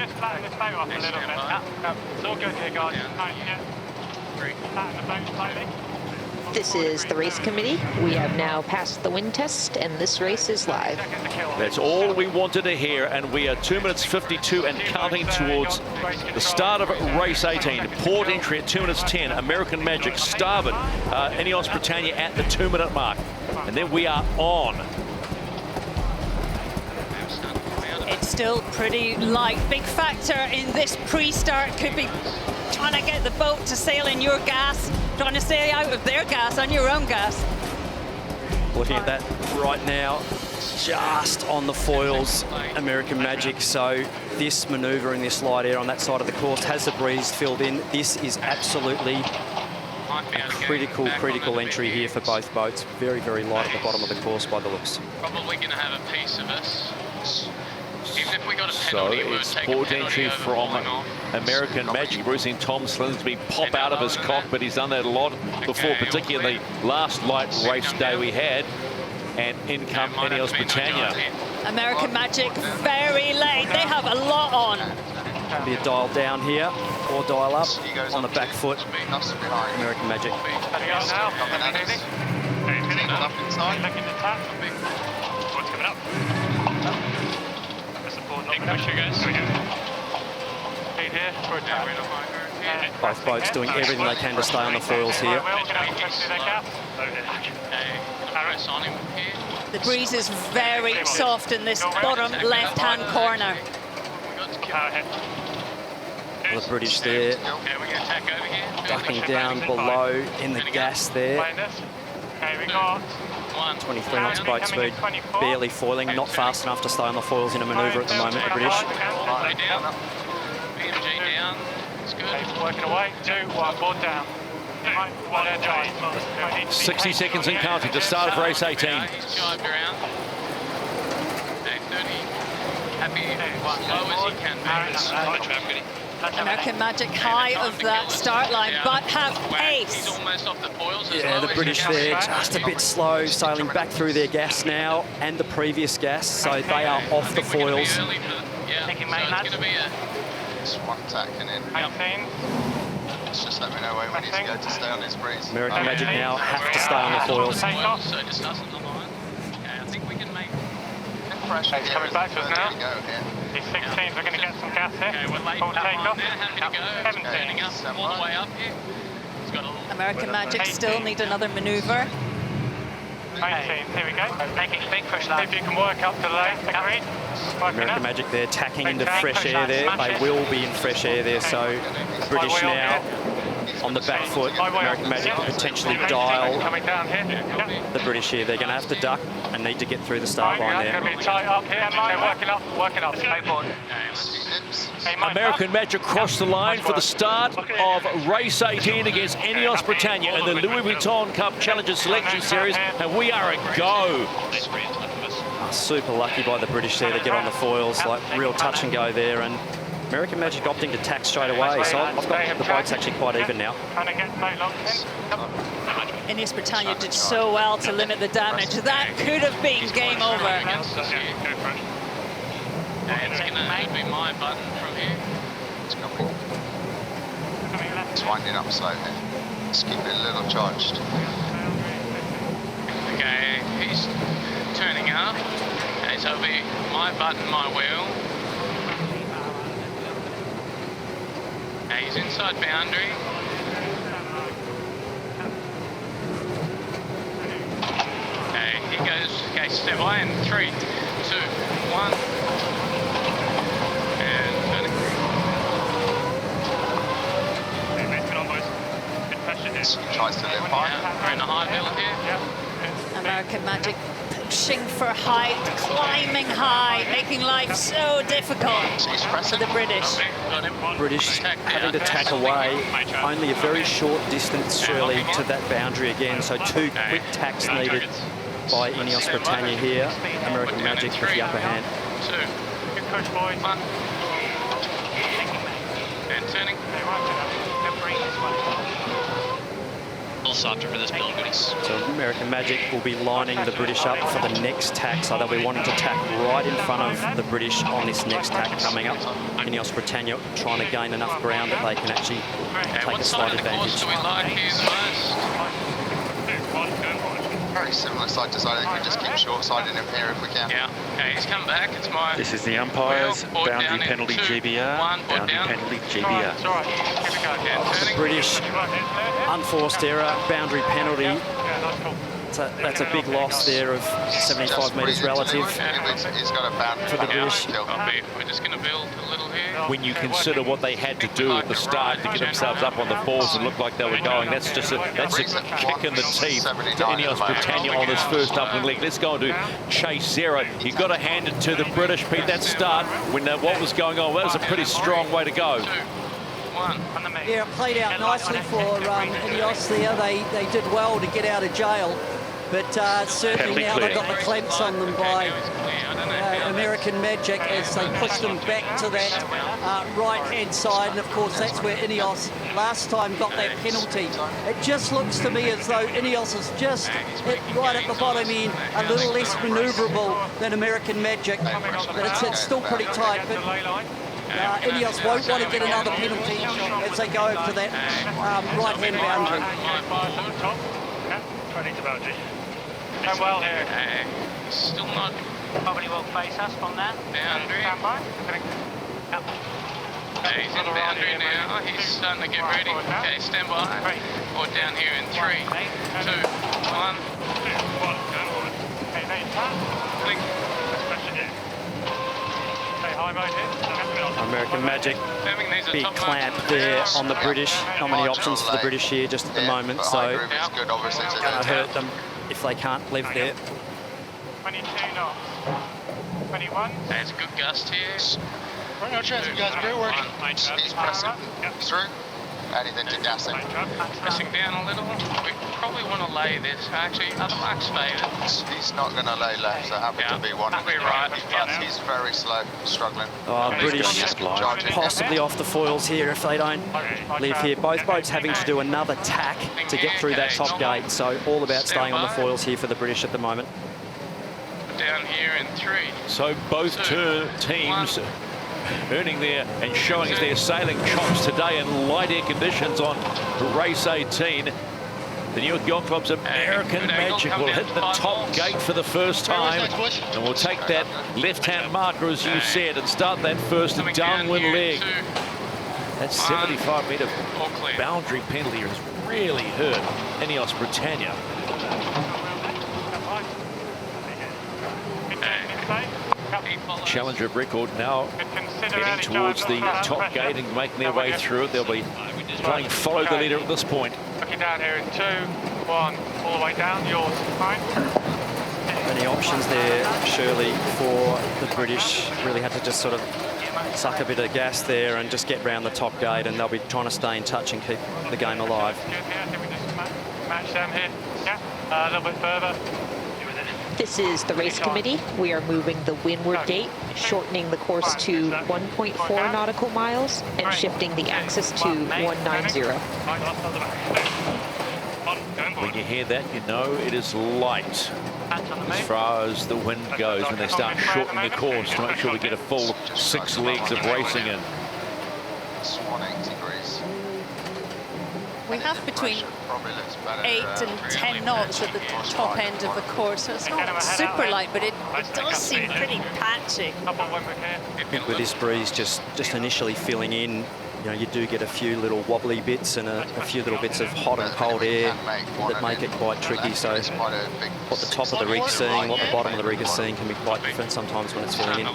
just flatten this boat off a little bit. It's all good here, guys. Flatten the boat slightly. This is the race committee. We have now passed the wind test, and this race is live. That's all we wanted to hear, and we are 2 minutes 52 and counting towards the start of race 18. Port entry at 2 minutes 10. American Magic starboard. INEOS Britannia at the 2-minute mark. And then we are on. It's still pretty light. Big factor in this pre-start could be trying to get the boat to sail in your gas, trying to stay out of their gas on your own gas. Looking at that right now, just on the foils, American Magic. So this manoeuvre in this light air on that side of the course has the breeze filled in. This is absolutely a critical entry here for both boats. Very, very light at the bottom of the course by the looks. Probably going to have a piece of us. Even if we got a So penalty, it's port entry from American Magic. We've seen Tom Slingsby pop out of his cockpit. He's done that a lot before, particularly the last light race day we had. And in come INEOS Britannia. American Magic very late. They have a lot on. Can be a dial down here or dial up on the back foot. American Magic. Both boats doing everything they can to stay on the foils here. The breeze is very soft in this bottom left-hand corner. The British there, ducking down below in the gas there. 23 knots boat speed, barely foiling, not fast enough to stay on the foils in a manoeuvre at the moment, the British. Working away, 2, 1, board down. 60 seconds and counting to start of race 18. American Magic high of that start line, but have pace. Yeah, the British there just a bit slow, sailing back through their gas now and the previous gas, so they are off the foils. Taking main lads. Just one tacking in. 18. Just let me know where we need to go to stay on this breeze. American Magic now have to stay on the foils. Take off. He's coming back to us now. These 16s are going to get some gas here. Full takeoff. 17. All the way up here. American Magic still need another manoeuvre. 18, here we go. Making big push lads. If you can work up to the lane, agreed. American Magic there, tacking into fresh air there. They will be in fresh air there, so British now on the back foot. American Magic could potentially dial the British here. They're going to have to duck and need to get through the start line there. It's going to be tight up here. They're working up. American Magic crossed the line for the start of race 18 against INEOS Britannia in the Louis Vuitton Cup Challenger Selection Series, and we are a go. Super lucky by the British there to get on the foils, like real touch and go there, and American Magic opting to tack straight away, so I've got the boat's actually quite even now. INEOS Britannia did so well to limit the damage. That could have been game over. It's going to be my button from here. It's winding up slowly. Just keep it a little charged. Okay, he's turning up. Okay, so it'll be my button, my wheel. Okay, he's inside boundary. Okay, he goes. Okay, step by in 3, 2, 1. Tries to live high. We're in a high bill here. American Magic pushing for height, climbing high, making life so difficult for the British. British having to tack away, only a very short distance, Shirley, to that boundary again, so 2 quick tacks needed by INEOS Britannia here. American Magic with the upper hand. 2. Good push, boys. 1. And turning. little softer for this build. So American Magic will be lining the British up for the next tack, so they'll be wanting to tack right in front of the British on this next tack coming up. INEOS Britannia trying to gain enough ground that they can actually take a slight advantage. Do we like here the most? Very similar side to side. I think we just keep short siding him here if we can. Yeah. Okay, he's come back. It's my. This is the umpires. Board Boundary down in penalty 2, GBR. 1, board Boundary down. penalty GBR. It's all right. Here we go. Yeah, turning. British unforced error, boundary penalty. Yeah, that's cool. That's a big loss there of 75 metres relative. He's got a boundary For the British. We're just going to build a little here. When you consider what they had to do at the start to get themselves up on the fours and look like they were going, that's a kick in the teeth to INEOS Britannia on this first upwind leg. Let's go and do chase zero. You've got to hand it to the British, Pete. That start, when what was going on, that was a pretty strong way to go. Yeah, it played out nicely for INEOS there. They did well to get out of jail, but certainly now they've got the clamps on them by American Magic as they push them back to that right-hand side. And, of course, that's where INEOS last time got that penalty. It just looks to me as though INEOS is just right at the bottom end, a little less manoeuvrable than American Magic, but it's still pretty tight. But INEOS won't want to get another penalty as they go over to that right-hand boundary. And well here. Still not. Probably will face us from that. Boundary. Yep. Okay, he's in boundary now. He's starting to get ready. Okay, stand by. Board down here in 3, 2, 1. Okay, now you turn. Blink. American Magic, big clamp there on the British. Not many options for the British here just at the moment, so going to hurt them if they can't live there. 22 knots. 21. There's a good gust here. Right, no chance, you guys, great work. He's pressing through. Anything to gas him. Pressing down a little. We probably want to lay this. Actually, other marks favored. He's not going to lay left, so happy to be one. Be right. He's very slow, struggling. Oh, British possibly off the foils here if they don't leave here. Both boats having to do another tack to get through that top gate, so all about staying on the foils here for the British at the moment. Down here in 3. So both teams earning their and showing their sailing chops today in light air conditions on race 18. The New York Yacht Club's American Magic will hit the top gate for the first time, and will take that left-hand marker, as you said, and start that first downwind leg. That 75-metre boundary penalty has really hurt INEOS Britannia. Challenger of record now heading towards the top gate and making their way through it. They'll be playing follow the leader at this point. Looking down here in 2, 1, all the way down, yours. Fine. Many options there, Shirley, for the British. Really had to just sort of suck a bit of gas there and just get round the top gate, and they'll be trying to stay in touch and keep the game alive. Good here. I think we just match them here. Yeah, a little bit further. This is the race committee. We are moving the windward gate, shortening the course to 1.4 nautical miles and shifting the axis to 190. When you hear that, you know it is light as far as the wind goes when they start shortening the course to make sure we get a full 6 legs of racing in. Swan 8 degrees. We have between 8 and 10 knots at the top end of the course, so it's not super light, but it does seem pretty patchy. I think with this breeze just initially filling in, you know, you do get a few little wobbly bits and a few little bits of hot and cold air that make it quite tricky. So what the top of the rig is seeing, what the bottom of the rig is seeing can be quite different sometimes when it's filling in.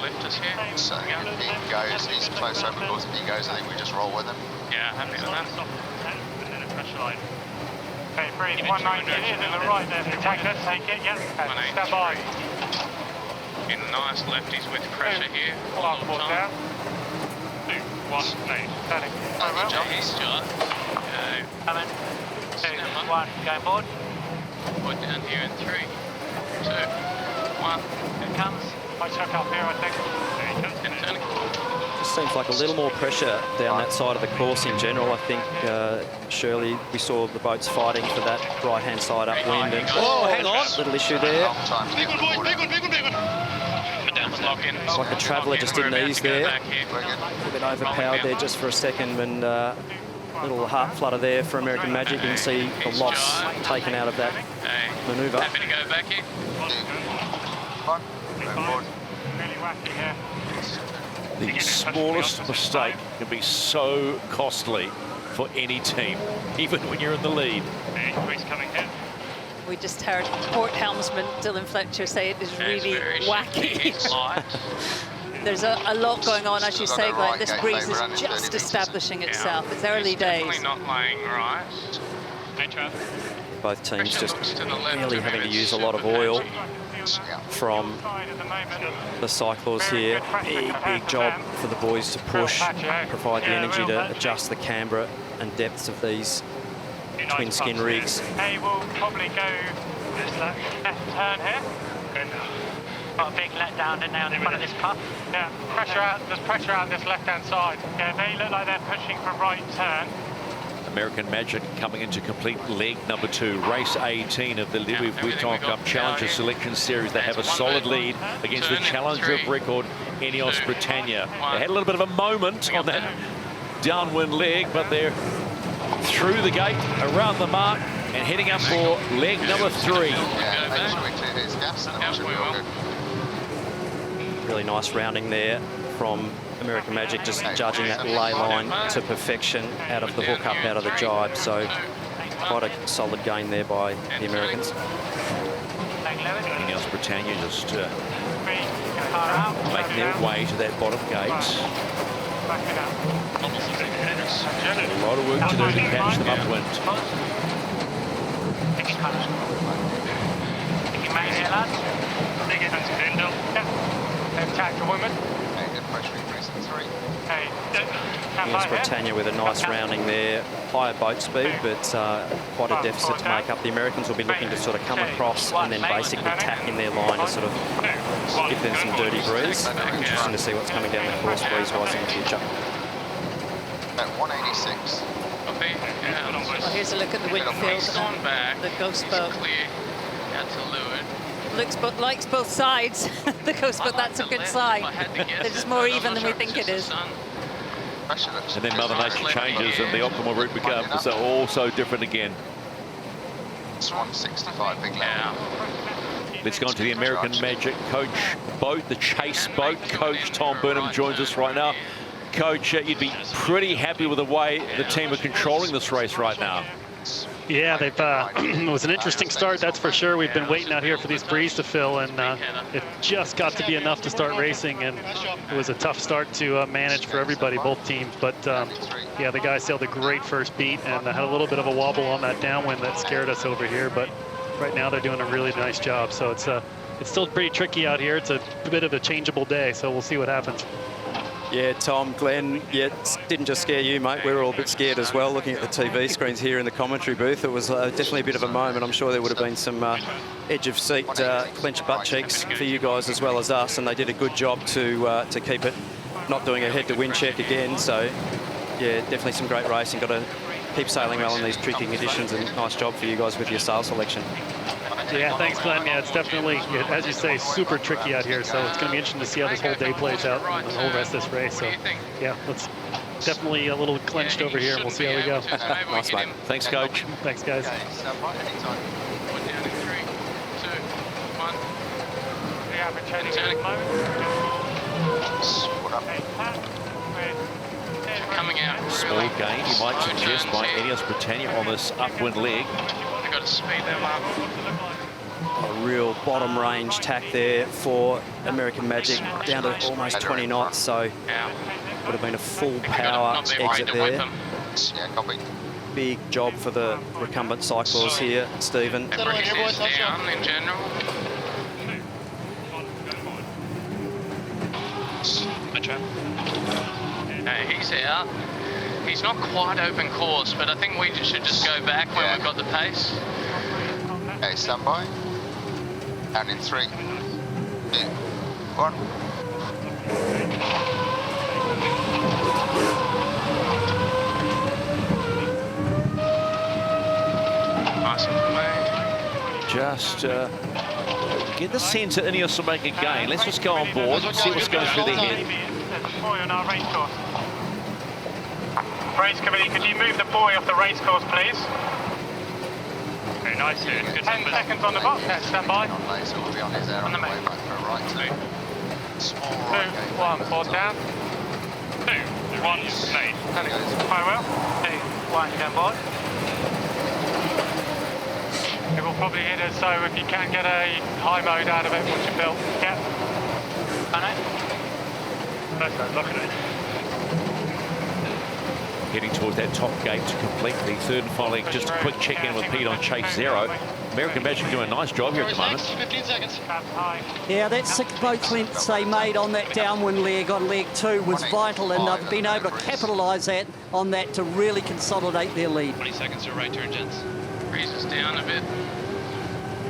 So if he goes, he's close over course. If he goes, I think we just roll with him. Yeah, happy with that. Okay, breathe. 190 it is in the right there. Take it, yeah. Stand by. In nice lefties with pressure here. Last ball down. 2, 1, name. Turning. He's shot. Okay. Coming. 2, 1, going board. Board down here in 3, 2, 1. It comes. Might chuck up here, I think. There you go. And turning. seems like a little more pressure down that side of the course in general. I think, Shirley, we saw the boats fighting for that right-hand side upwind. And, hang on. Little issue there. It's like the Traveller just didn't ease there. A bit overpowered there just for a second, and little heart flutter there for American Magic. You can see the loss taken out of that manoeuvre. Happy to go back here. The smallest mistake can be so costly for any team, even when you're in the lead. We just heard port helmsman Dylan Fletcher say it is really wacky. There's a lot going on, as you say, Glenn. This breeze is just establishing itself. It's early days. Definitely not laying right. Both teams just really having to use a lot of oil from the cyclists here. Big job for the boys to push, provide the energy to adjust the camber and depths of these twin skin rigs. Hey, we'll probably go this left turn here. Got a big letdown in there on the front of this puff. Yeah, pressure out. There's pressure out this left-hand side. Yeah, they look like they're pushing for right turn. American Magic coming into complete leg number 2, race 18 of the Louis Vuitton Cup Challenger Selection Series. They have a solid lead against the challenger of record, INEOS Britannia. They had a little bit of a moment on that downwind leg, but they're through the gate, around the mark, and heading up for leg number 3. Really nice rounding there from American Magic, just judging that lay line to perfection out of the hook up, out of the jibe. So quite a solid gain there by the Americans. INEOS Britannia just making their way to that bottom gate. A lot of work to do to catch them upwind. INEOS Britannia with a nice rounding there. Higher boat speed, but quite a deficit to make up. The Americans will be looking to sort of come across and then basically tack in their line to sort of give them some dirty breeze. Interesting to see what's coming down the course breeze-wise in the future. At 186. Well, here's a look at the wind field and the ghost boat. Likes both sides. The ghost boat, that's a good sign. They're just more even than we think it is. And then Mother Nature changes and the optimal route becomes also different again. It's 165, big level. Let's go on to the American Magic coach boat, the chase boat. Coach Tom Burnham joins us right now. Coach, you'd be pretty happy with the way the team are controlling this race right now. Yeah, they've it was an interesting start, that's for sure. We've been waiting out here for these breeze to fill, and it just got to be enough to start racing, and it was a tough start to manage for everybody, both teams. But yeah, the guys sailed a great first beat and had a little bit of a wobble on that downwind that scared us over here, but right now they're doing a really nice job. So it's still pretty tricky out here. It's a bit of a changeable day, so we'll see what happens. Yeah, Tom, Glenn, yeah, didn't just scare you, mate. We were all a bit scared as well, looking at the TV screens here in the commentary booth. It was definitely a bit of a moment. I'm sure there would have been some edge of seat, clenched butt cheeks for you guys as well as us, and they did a good job to keep it, not doing a head-to-wind check again. So, yeah, definitely some great racing. Got to keep sailing well in these tricky conditions, and nice job for you guys with your sail selection. Yeah, thanks, Glenn. Yeah, it's definitely, as you say, super tricky out here. So it's going to be interesting to see how this whole day plays out and the whole rest of this race. So, yeah, let's definitely a little clenched over here, and we'll see how we go. Nice, mate. Thanks, Coach. Thanks, guys. Coming out. Small gain, you might suggest, by INEOS Britannia on this upwind leg. They've got to speed them up. A real bottom range tack there for American Magic, down to almost 20 knots, so would have been a full power exit there. Yeah, copy. Big job for the recumbent cyclists here, Stephen. Breeze is down in general. He's out. He's not quite open course, but I think we should just go back when we've got the pace. Okay, stand by. And in 3, 2, 1. Nice one, mate. Just get the sense that INEOS will make a gain. Let's just go on board and see what's going through their head. There's a buoy on our race course. Race committee, could you move the buoy off the race course, please? Very nice here. 10 seconds on the box. Yeah, stand by. On laser, we'll be on his air on the way back for a right turn. Small 2, right gate. 1, pause down. 2, 1, made. Very well. 2, 1, stand by. It will probably hit us, so if you can get a high mode out of it once you built. Yeah. Done it. Let's look at it. Heading towards that top gate to complete the third and final. Just a quick check-in with Pete on Chase 0. American Magic doing a nice job here at the moment. 15 seconds. Yeah, that 6 boat lengths they made on that downwind leg on leg 2 was vital, and they've been able to capitalise on that to really consolidate their lead. 20 seconds to right turn, gents. Breeze us down a bit.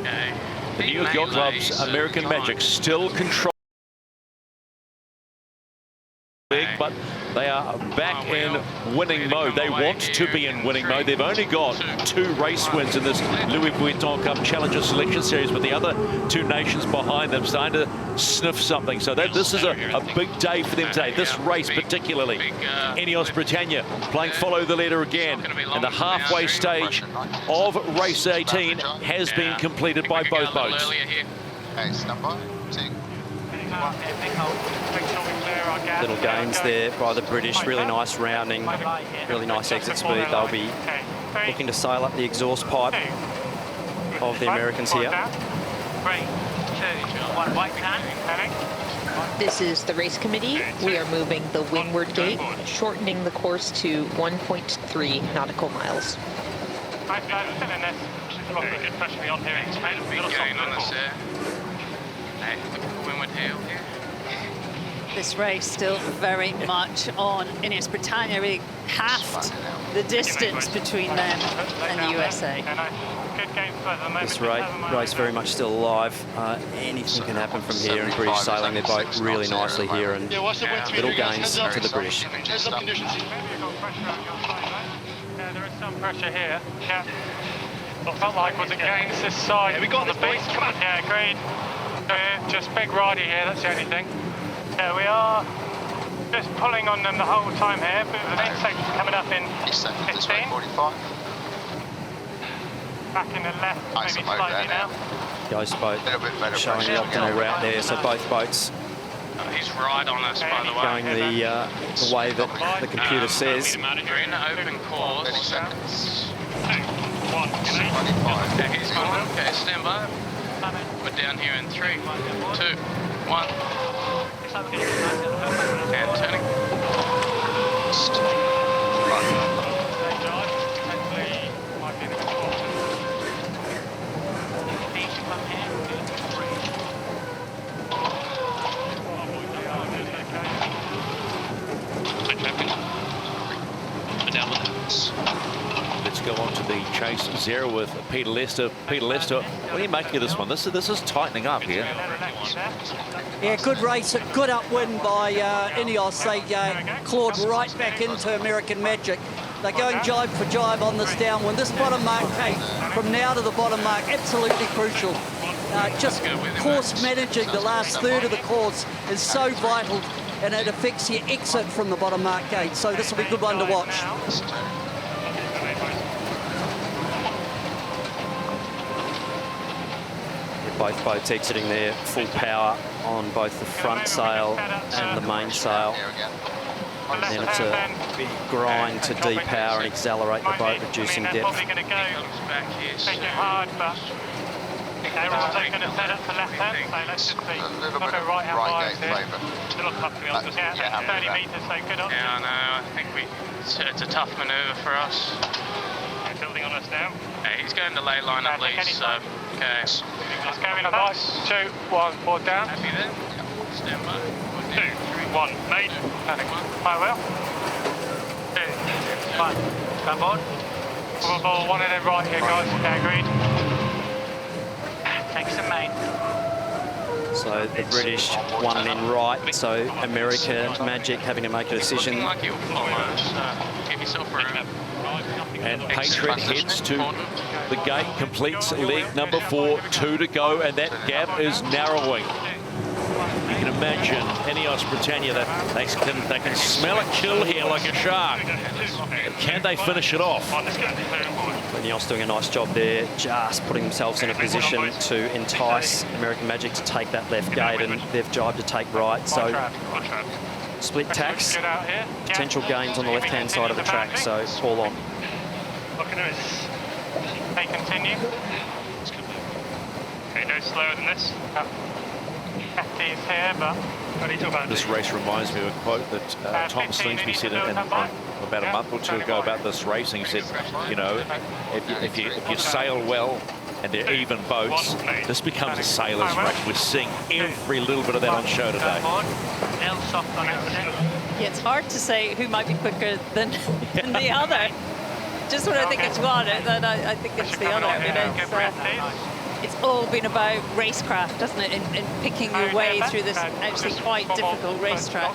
Okay. The New York Yacht Club's American Magic still control. But they are back in winning mode. They want to be in winning mode. They've only got 2 race wins in this Louis Vuitton Cup Challenger Selection Series, but the other 2 nations behind them starting to sniff something. So this is a big day for them today. This race particularly. INEOS Britannia playing follow the leader again. And the halfway stage of race 18 has been completed by both boats. Okay, stand by. Little gains there by the British. Really nice rounding, really nice exit speed. They'll be looking to sail up the exhaust pipe of the Americans here. 3, 2, 1, white hand. This is the race committee. We are moving the windward gate, shortening the course to 1.3 nautical miles. Nice guys, still in this. Good pressure on here. It's made a big gain on us there. Hey, look at the windward heel here. This race still very much on INEOS Britannia. Really halved the distance between them and the USA. This race very much still alive. Anything can happen from here, and British sailing their boat really nicely here, and little gains to the British. Yeah, there is some pressure here. Yeah. Felt like was against this side. Yeah, we got the beat. Yeah, agreed. Just big ridey here, that's the only thing. Yeah, we are just pulling on them the whole time here, but the next section coming up in 15. Back in the left, maybe slightly now. Ghost boat showing the optimal route there, so both boats He's right on us, by the way. going the way that the computer says. We're in an open course. 30 seconds. 2, 1, Okay, he's gone. Okay, stand by. We're down here in 3, 2, 1. And turning. Let's go on to the Chase 0 with Peter Lester. Peter Lester, what are you making of this one? This is tightening up here. Yeah, good race, good upwind by INEOS. They clawed right back into American Magic. They're going jibe for jibe on this downwind. This bottom mark, Kate, from now to the bottom mark, absolutely crucial. Just course managing the last third of the course is so vital, and it affects your exit from the bottom mark gate. So this will be a good one to watch. Both boats exiting there full power on both the front sail and the mainsail. And then it's a big grind to depower and accelerate the boat, reducing depth. Take it hard, but everyone's going to set up for left hand, so let's just see. A little bit of right gate flavour. Little tough to be honest. Yeah, 30 metres, so good on. Yeah, I know. I think it's a tough manoeuvre for us. Building on us now. Yeah, he's going to lay line at least, so okay. Let's go in a right. 2, 1, board down. Happy there? Stand by. 2, 1, made. High well. 2, 1, stand board. We'll ball one and then right here, guys. Okay, agreed. Take some main. So the British won it in right, so American Magic having to make a decision. Give yourself room. And Patriot heads to the gate, completes leg number 4, 2 to go, and that gap is narrowing. You can imagine INEOS Britannia, that they can smell a kill here like a shark. Can they finish it off? INEOS doing a nice job there, just putting themselves in a position to entice American Magic to take that left gate, and they've jibed to take right. So split tacks, potential gains on the left-hand side of the track, so all on. They continue. Okay, no slower than this. FT's here, but this race reminds me of a quote that Tom Slingsby said about a month or 2 ago about this racing. He said, you know, if you sail well and they're even boats, this becomes a sailor's race. We're seeing every little bit of that on show today. Yeah, it's hard to say who might be quicker than the other. Just when I think it's one, then I think it's the other. I mean, it's all been about racecraft, doesn't it, in picking your way through this actually quite difficult racetrack.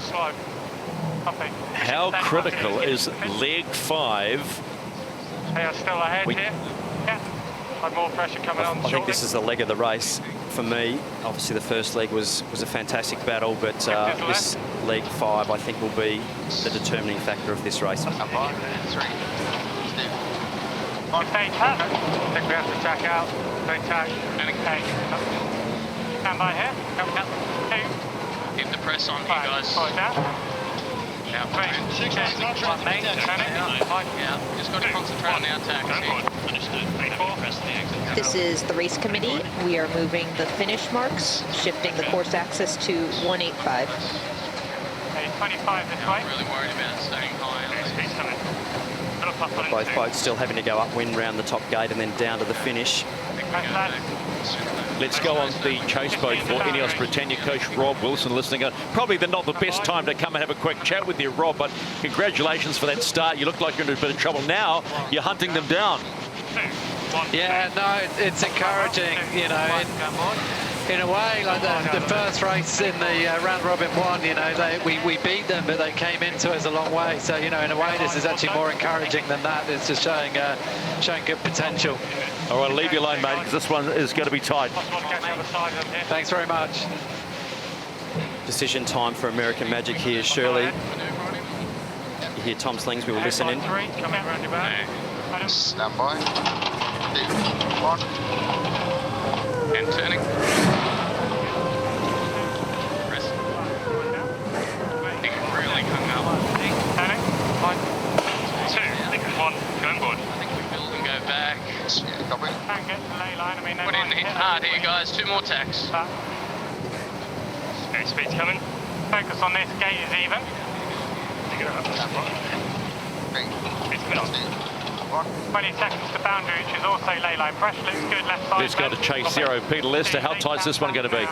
How critical is leg 5? They are still ahead here. Yeah. More pressure coming on. I think this is the leg of the race for me. Obviously, the first leg was a fantastic battle, but this leg 5, I think, will be the determining factor of this race. On I think we have to tack out. Don't tack. Stand by here. Keep the press on, you guys. Yeah, just got to concentrate on the attack. This is the race committee. We are moving the finish marks, shifting the course axis to 185. 25 this way. I'm really worried about staying high on this. Both boats still having to go upwind round the top gate and then down to the finish. Let's go on the chase boat for INEOS Britannia coach Rob Wilson listening. Probably not the best time to come and have a quick chat with you, Rob, but congratulations for that start. You look like you're in a bit of trouble now. You're hunting them down. Yeah, no, it's encouraging, you know. In a way, like the first race in the round robin one, you know, we beat them, but they came into us a long way. So, you know, in a way, this is actually more encouraging than that. It's just showing good potential. All right, I'll leave you alone, mate, because this one is going to be tight. Thanks very much. Decision time for American Magic here, Shirley. You hear Tom Slingsby will listen in. Stand by. 1. And turning. Press. Really hung up. Turning. 2, 1, going good. I think we build and go back. Copy. Can't get the ley line. I mean, Put in hard here, guys. 2 more tacks. Okay, speed's coming. Focus on this. Gate is even. Speed's coming on. 20 seconds to boundary, which is also ley line. Pressure looks good left side. Let's go to chase 0. Peter Lester, how tight's this one going to be?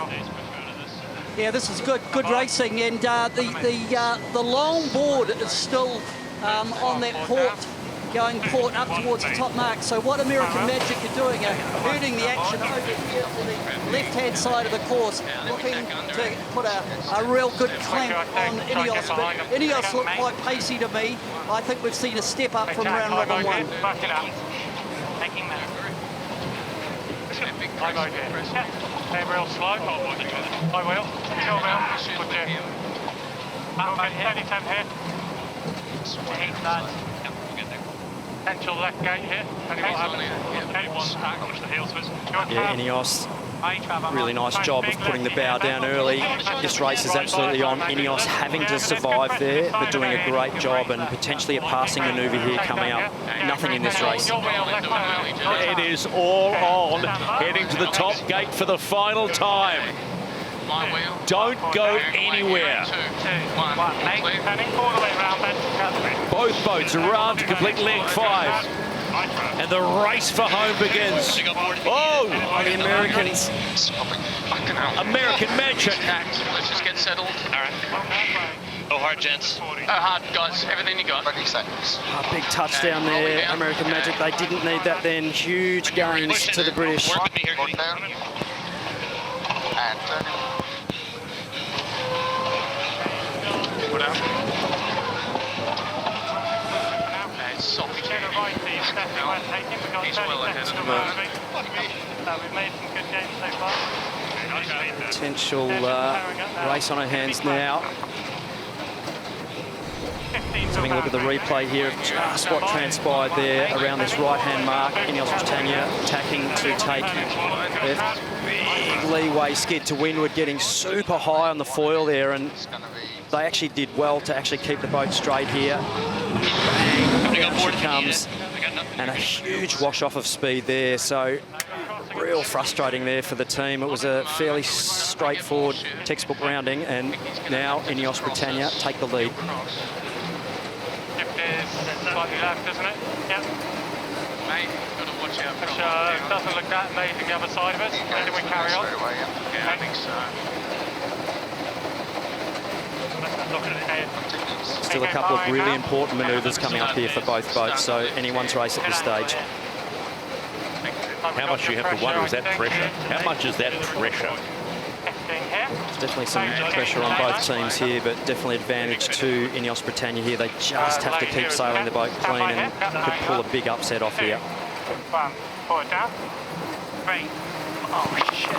Yeah, this is good racing, and the long board is still on that port, going port up towards the top mark. So what American Magic are doing are herding the action over here to the left-hand side of the course, looking to put a real good clamp on INEOS. But INEOS look quite pacey to me. I think we've seen a step up from round robin 1. Taking that. They're real slow. I will. Sure will. Good do. Anytime here. Potential left gate here. Yeah, INEOS, really nice job of putting the bow down early. This race is absolutely on. INEOS having to survive there, but doing a great job, and potentially a passing manoeuvre here coming up. Nothing in this race. It is all on, heading to the top gate for the final time. Don't go anywhere. Both boats around to complete leg 5. And the race for home begins. Oh, the Americans. American Magic. Let's just get settled. All right. Oh, hard, gents. Oh, hard, guys. Everything you got. 20 seconds. A big touchdown there, American Magic. They didn't need that then. Huge gains to the British. One down. And turning. He's well ahead of the moment. We've made some good games so far. Potential race on her hands now. Having a look at the replay here of just what transpired there around this right-hand mark. INEOS Britannia attacking to take left. Big leeway skid to windward, getting super high on the foil there, and they actually did well to actually keep the boat straight here. Bang, down she comes, and a huge wash-off of speed there. So real frustrating there for the team. It was a fairly straightforward textbook rounding, and now INEOS Britannia take the lead. Slightly left, isn't it? Yep. Mate, got to watch out. Which doesn't look that amazing the other side of us. Where do we carry on? Yeah, I think so. Still a couple of really important manoeuvres coming up here for both boats, so anyone's race at this stage. How much you have to wonder is that pressure? How much is that pressure? There's definitely some pressure on both teams here, but definitely advantage to INEOS Britannia here. They just have to keep sailing the boat clean and could pull a big upset off here. One, forward down. Three. Oh, shit.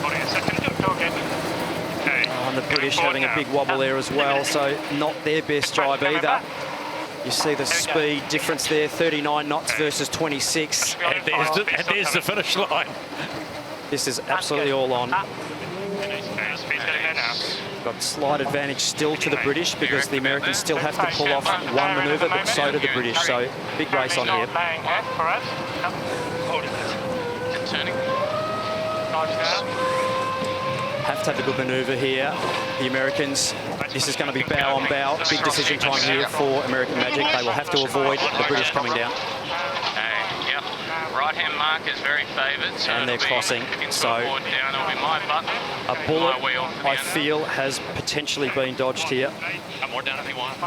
Holding a second. And the British having a big wobble there as well, so not their best drive either. You see the speed difference there, 39 knots versus 26. And there's the finish line. This is absolutely all on. Got slight advantage still to the British because the Americans still have to pull off one manoeuvre, but so do the British. So big race on here. Have to have a good manoeuvre here. The Americans, this is going to be bow on bow. Big decision time here for American Magic. They will have to avoid the British coming down. Right-hand mark is very favoured, so and they're crossing. So a bullet, I feel, has potentially been dodged here. More down if you want.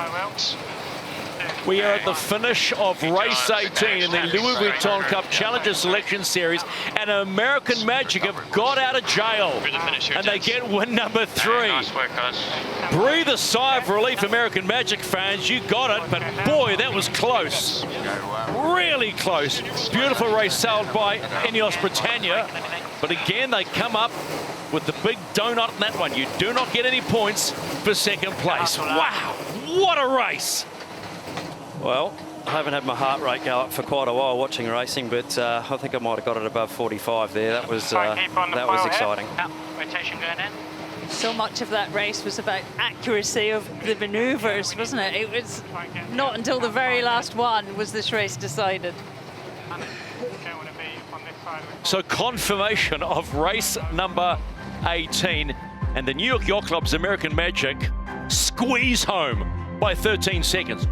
We are at the finish of race 18 in the Louis Vuitton Cup Challenger Selection Series, and American Magic have got out of jail, and they get win number 3. Nice work, guys. Breathe a sigh of relief, American Magic fans. You got it, but boy, that was close. Really close. Beautiful race sailed by INEOS Britannia, but again, they come up with the big donut in that one. You do not get any points for second place. Wow, what a race. Well, I haven't had my heart rate go up for quite a while watching racing, but I think I might have got it above 45 there. That was exciting. Rotation going in. So much of that race was about accuracy of the manoeuvres, wasn't it? It was not until the very last one was this race decided. So confirmation of race number 18, and the New York Yacht Club's American Magic squeeze home by 13 seconds.